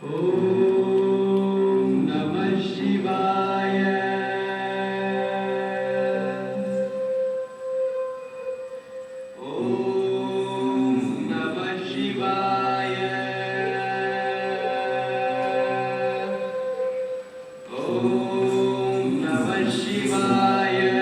Om Namah Shivaya. Om Namah Shivaya. Om Namah Shivaya.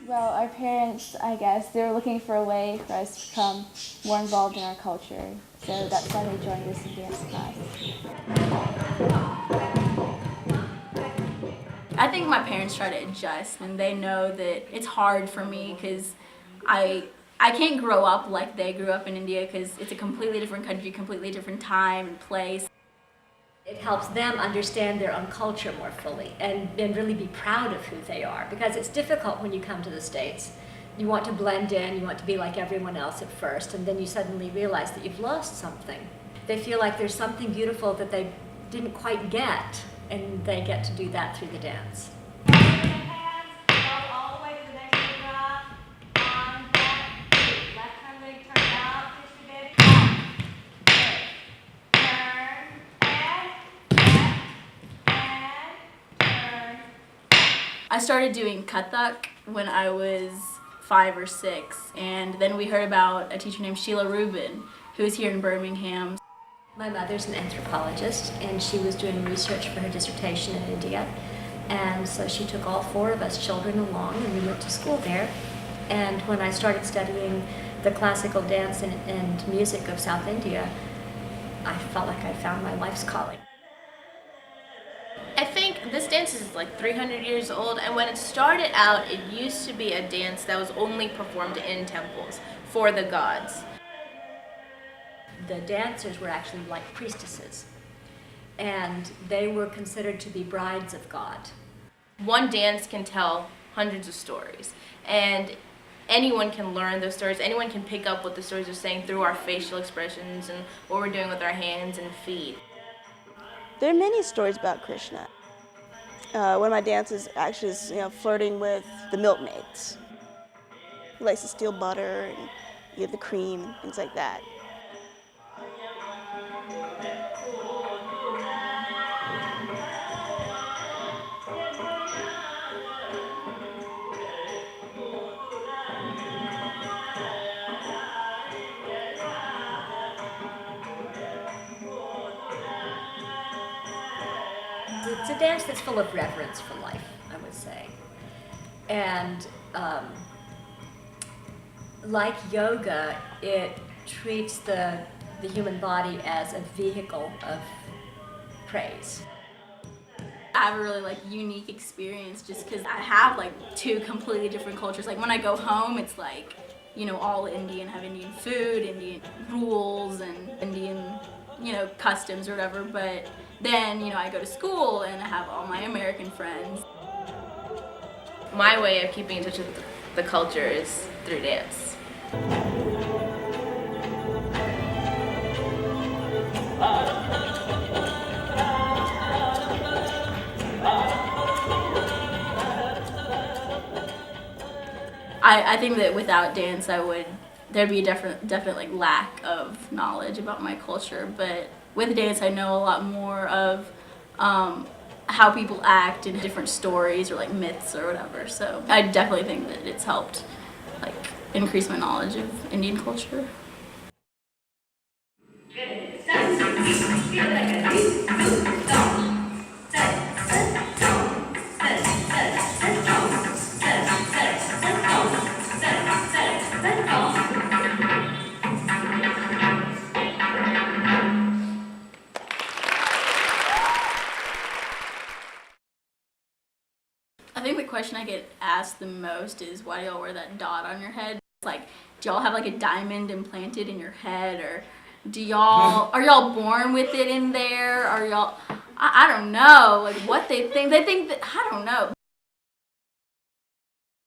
Well, our parents, I guess, they were looking for a way for us to become more involved in our culture. So that's why they joined us in dance class. I think my parents try to adjust, and they know that it's hard for me because I can't grow up like they grew up in India because it's a completely different country, completely different time and place. It helps them understand their own culture more fully and really be proud of who they are, because it's difficult when you come to the States. You want to blend in, you want to be like everyone else at first, and then you suddenly realize that you've lost something. They feel like there's something beautiful that they didn't quite get, and they get to do that through the dance. I started doing Kathak when I was 5 or 6, and then we heard about a teacher named Sheila Rubin, who is here in Birmingham. My mother's an anthropologist, and she was doing research for her dissertation in India, and so she took all 4 of us children along, and we went to school there. And when I started studying the classical dance and music of South India, I felt like I found my life's calling. I think this dance is like 300 years old, and when it started out, it used to be a dance that was only performed in temples for the gods. The dancers were actually like priestesses, and they were considered to be brides of God. One dance can tell hundreds of stories, and anyone can learn those stories. Anyone can pick up what the stories are saying through our facial expressions and what we're doing with our hands and feet. There are many stories about Krishna. One of my dances actually is, flirting with the milkmaids. He likes to steal butter and give the cream and things like that. It's a dance that's full of reverence for life, I would say. And like yoga, it treats the human body as a vehicle of praise. I have a really unique experience just because I have 2 completely different cultures. Like when I go home, it's all Indian, have Indian food, Indian rules, and Indian customs or whatever. But then I go to school and I have all my American friends. My way of keeping in touch with the culture is through dance. I think that without dance, there'd be a definite lack of knowledge about my culture. But with dance, I know a lot more of how people act in different stories or myths or whatever. So I definitely think that it's helped increase my knowledge of Indian culture. I think the question I get asked the most is, why do y'all wear that dot on your head? It's do y'all have a diamond implanted in your head, or are y'all born with it in there? Are y'all, I don't know, what they think. They think that, I don't know.